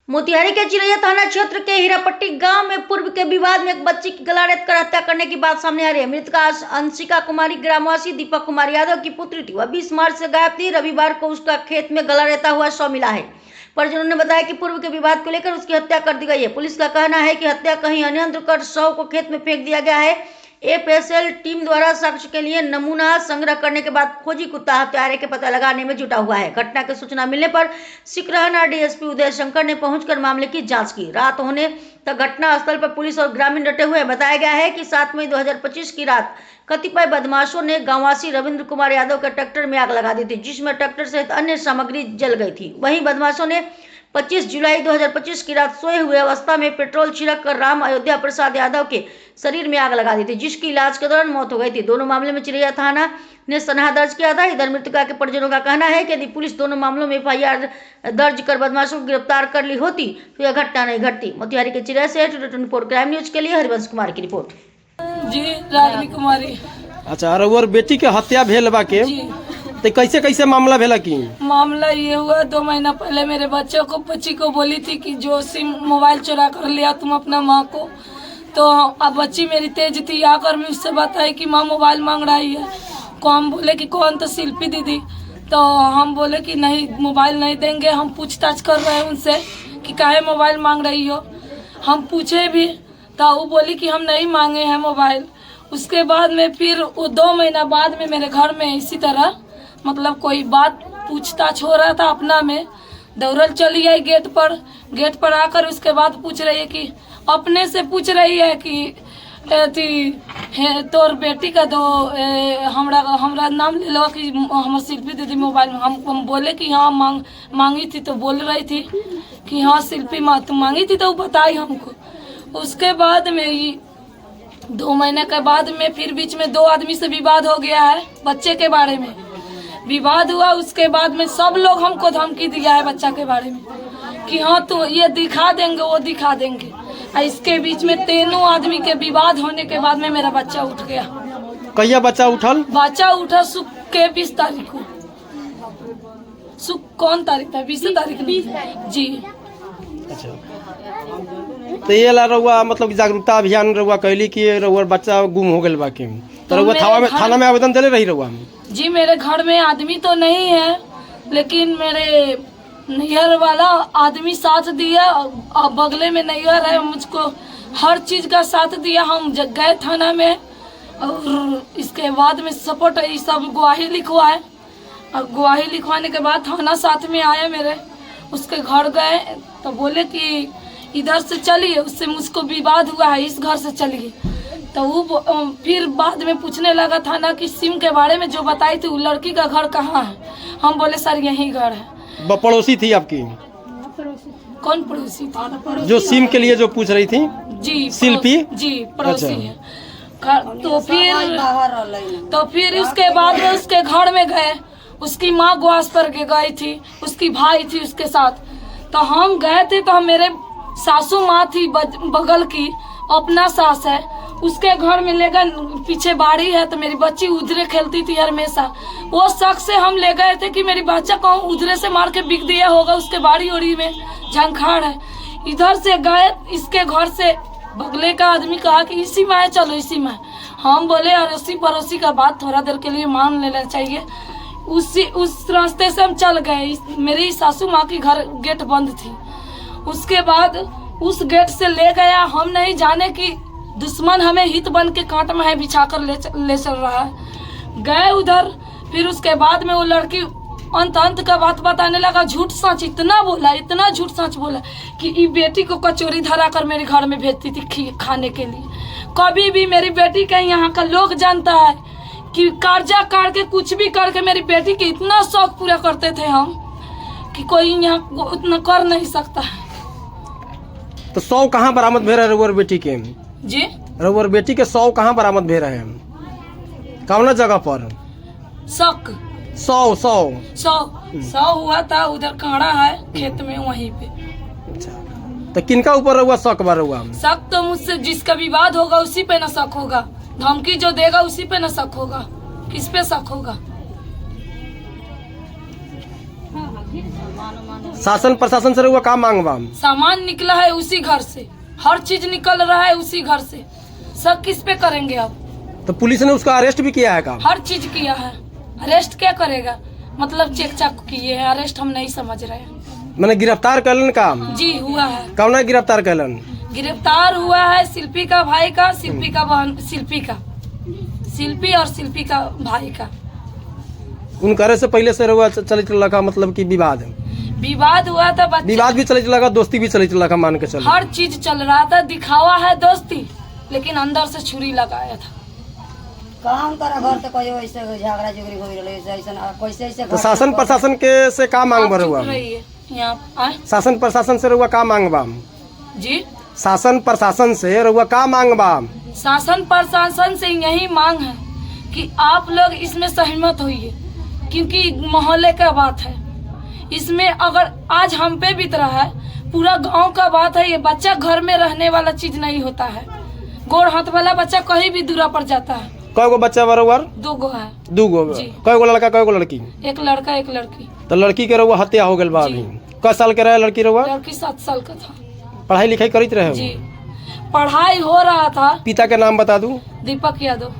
मोतिहारी के चिरैया थाना क्षेत्र के हीरापट्टी गांव में पूर्व के विवाद में एक बच्ची की गला रेत कर हत्या करने की बात सामने आ रही है। मृतका अंशिका कुमारी ग्रामवासी दीपक कुमार यादव की पुत्री थी। वह 20 मार्च से गायब थी। रविवार को उसका खेत में गला रेता हुआ शव मिला है। परिजनों ने बताया कि पूर्व के विवाद को लेकर उसकी हत्या कर दी गई है। पुलिस का कहना है कि हत्या कहीं अन्यत्र कर शव को खेत में फेंक दिया गया है। एफएसएल टीम द्वारा साक्ष्य के लिए नमूना संग्रह करने के बाद खोजी कुत्ता हत्यारे के पता लगाने में जुटा हुआ है। घटना की सूचना मिलने पर सिकरहना डीएसपी उदय शंकर ने पहुंचकर मामले की जांच की। रात होने तक घटना स्थल पर पुलिस और ग्रामीण डटे हुए। बताया गया है कि 7 मई 2025 की रात कतिपय बदमाशों ने गांववासी रविंद्र कुमार यादव के ट्रैक्टर में आग लगा दी थी, जिसमें ट्रैक्टर सहित अन्य सामग्री जल गई थी। वहीं बदमाशों ने 25 जुलाई 2025 की रात सोए हुए अवस्था में पेट्रोल छिड़क कर राम अयोध्या प्रसाद यादव के शरीर में आग लगा दी थी, जिसकी इलाज के दौरान मौत हो गई थी। दोनों मामले में चिरैया थाना ने सनहा दर्ज किया था। इधर मृतका के परिजनों का कहना है कि यदि पुलिस दोनों मामलों में एफआईआर दर्ज कर बदमाशों को गिरफ्तार कर ली होती तो यह घटना नहीं घटती। मोतिहारी के चिरैया से 24 क्राइम न्यूज के लिए हरिवंश कुमार की रिपोर्ट। जी रागनी कुमारी। अच्छा, और बेटी के हत्या भेल बा के तो कैसे कैसे मामला भेला की? मामला ये हुआ 2 महीना पहले मेरे बच्ची को बोली थी कि जो सिम मोबाइल चुरा कर लिया तुम अपना माँ को। तो अब बच्ची मेरी तेज थी, आकर मैं उससे बताई कि माँ मोबाइल मांग रही है। को हम बोले कि कौन? तो शिल्पी दीदी। तो हम बोले कि नहीं मोबाइल नहीं देंगे। हम पूछताछ कर रहे हैं उनसे कि काहे मोबाइल मांग रही हो। हम पूछे भी तो वो बोली कि हम नहीं मांगे हैं मोबाइल। उसके बाद में फिर वो 2 महीना बाद में मेरे घर में इसी तरह मतलब कोई बात पूछताछ हो रहा था अपना में, दौड़ल चली आई गेट पर आकर उसके बाद पूछ रही है कि अपने से पूछ रही है कि तोर बेटी का दो हमरा नाम ले लो कि हमारे शिल्पी दीदी मोबाइल में। हम बोले कि हाँ मांगी थी। तो बोल रही थी कि हाँ शिल्पी माँ तुम मांगी थी, तो वो बताई हमको। उसके बाद में 2 महीने के बाद में फिर बीच में 2 आदमी से विवाद हो गया है। बच्चे के बारे में विवाद हुआ। उसके बाद में सब लोग हमको धमकी दिया है बच्चा के बारे में कि हाँ तो ये दिखा देंगे वो दिखा देंगे। इसके बीच में 3 आदमी के विवाद होने के बाद में मेरा बच्चा उठ गया। कहिया बच्चा उठल? बच्चा उठा सुख के 20 तारीख को। सुख कौन तारीख था? 20 तारीख जी। अच्छा, तो ये ला रहुआ मतलब जागरूकता अभियान रहुआ कहली कि रहुआ बच्चा गुम हो गया बाकी तो रहुआ थाना में आवेदन दिले रही रहुआ? जी मेरे घर में आदमी तो नहीं है, लेकिन मेरे नैहर वाला आदमी साथ दिया। बगले में नैहर है, मुझको हर चीज का साथ दिया। हम गए थाना में और इसके बाद में सपोर्ट ये सब गवाही लिखवाए। और गवाही लिखवाने के बाद थाना साथ में आया मेरे। उसके घर गए तो बोले कि इधर से चलिए, उससे मुझको विवाद हुआ है, इस घर से चलिए। तो वो फिर बाद में पूछने लगा थाना की सिम के बारे में जो बताई थी वो लड़की का घर कहाँ है। हम बोले सर यही घर है। पड़ोसी थी आपकी? कौन पड़ोसी थी? जो सिम के लिए जो पूछ रही थी? जी शिल्पी जी पड़ोसी है। तो फिर उसके बाद में उसके घर में गए। उसकी माँ ग्वास पर के गई थी, उसकी भाई थी उसके साथ। तो हम गए थे तो मेरे सासू माँ थी बगल की, अपना सास है, उसके घर में ले गए। पीछे बाड़ी है तो मेरी बच्ची उधरे खेलती थी हमेशा। वो शक से हम ले गए थे कि मेरी बच्चा को उधरे से मार के बिक दिया होगा, उसके बाड़ी ओड़ी में झंखाड़ है। इधर से गए, इसके घर से बगले का आदमी कहा कि इसी में है, चलो इसी में। हम बोले अड़ोसी पड़ोसी का बात थोड़ा देर के लिए मान लेना चाहिए। उस रास्ते से हम चल गए। मेरी सासू माँ की घर गेट बंद थी। उसके बाद उस गेट से ले गया। हम नहीं जाने कि दुश्मन हमें हित बन के कांट में बिछाकर ले चल रहा है। गए उधर। फिर उसके बाद में वो लड़की अंत का बात बताने लगा। झूठ सच इतना झूठ सच बोला कि ये बेटी को कचौरी धरा कर मेरे घर में भेजती थी खाने के लिए। कभी भी मेरी बेटी का यहाँ का लोग जानता है कि कर्जा काट के कुछ भी करके मेरी बेटी के इतना शौक पूरा करते थे हम कि कोई यहाँ उतना कर नहीं सकता है। तो 100 कहाँ बरामद भे रहे रउर बेटी के? जी रउर बेटी के 100 कहाँ बरामद भे रहे हैं? कौन जगह पर? शक 100 हुआ था उधर काड़ा है खेत में वहीं पे। अच्छा, तो किनका ऊपर रहुआ शक बा? रहुआ शक तो मुझसे जिसका विवाद होगा उसी पे न शक होगा। धमकी जो देगा उसी पे न शक होगा। किस पे शक होगा? शासन प्रशासन से रहुआ का मांग बा? सामान निकला है उसी घर से, हर चीज निकल रहा है उसी घर से, सब किस पे करेंगे अब? तो पुलिस ने उसका अरेस्ट भी किया है का? हर चीज किया है, अरेस्ट क्या करेगा? मतलब चेक चाक किए हैं, अरेस्ट हम नहीं समझ रहे हैं। मैंने गिरफ्तार करलन का? जी हुआ है, कौन गिरफ्तार करलन? गिरफ्तार हुआ है शिल्पी का भाई का, शिल्पी का बहन, शिल्पी और शिल्पी का भाई का। उनकरे से पहले से रहुआ चले लगा, मतलब कि विवाद हुआ था, विवाद भी चले लगा, दोस्ती भी चले लगा, मान के चलो हर चीज चल रहा था। दिखावा है दोस्ती, लेकिन अंदर से छुरी लगाया था। काम करा घर तो कोई ऐसे झगड़ा झुगड़ी हो रही ऐसे ऐसे तो शासन प्रशासन के से का मांग बर हुआ? यहाँ शासन प्रशासन से रहुआ का मांग बा? जी शासन प्रशासन से रहुआ का मांग बा? शासन प्रशासन से यही मांग है कि आप लोग इसमें सहमत होइए, क्योंकि मोहल्ले का बात है। इसमें अगर आज हम पे बीत रहा है, पूरा गांव का बात है। ये बच्चा घर में रहने वाला चीज नहीं होता है। गोड़ हाथ वाला बच्चा कहीं भी दूरा पर जाता है। कई गो बच्चा बराबर? 2 गो है। 2 गो? कई गो लड़का कई गो लड़की? एक लड़का एक लड़की। तो लड़की के रहुआ हत्या हो गई बा अभी? क साल के रहे लड़की रहुआ? लड़की 7 साल का था। पढ़ाई लिखाई करित रहे? जी पढ़ाई हो रहा था। पिता के नाम बता दूं? दीपक यादव।